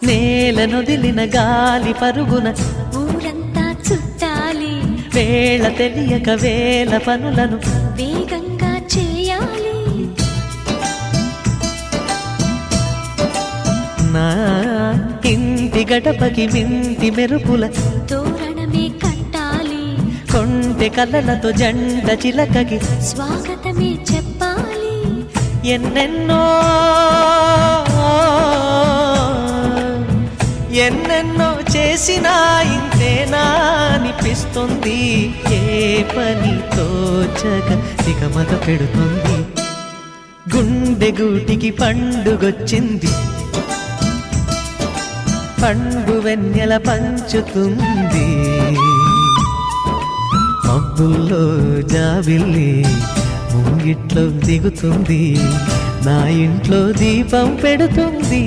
నేలనొదిలిన గాలి పరుగున ఊరంతా చుట్టాలి, వేళ తెలియక వేల పనులను వేగంగా చేయాలి. నా ఇంటి గడపకి మింటి మెరుపుల తోరణమే కట్టాలి, కొంటె కలలతో జంట చిలకకి స్వాగతమే చెప్పాలి. ఎన్నెన్నో ఎన్నెన్నో చేసినా ఇంతేనా అనిపిస్తుంది. ఏ పని తోచక దిగమగ పెడుతుంది. గుండె గూటికి పండుగొచ్చింది, పండు వెన్నెల పంచుతుంది. మబ్బుల్లో జాబిల్లి ముంగిట్లో దిగుతుంది, నా ఇంట్లో దీపం పెడుతుంది.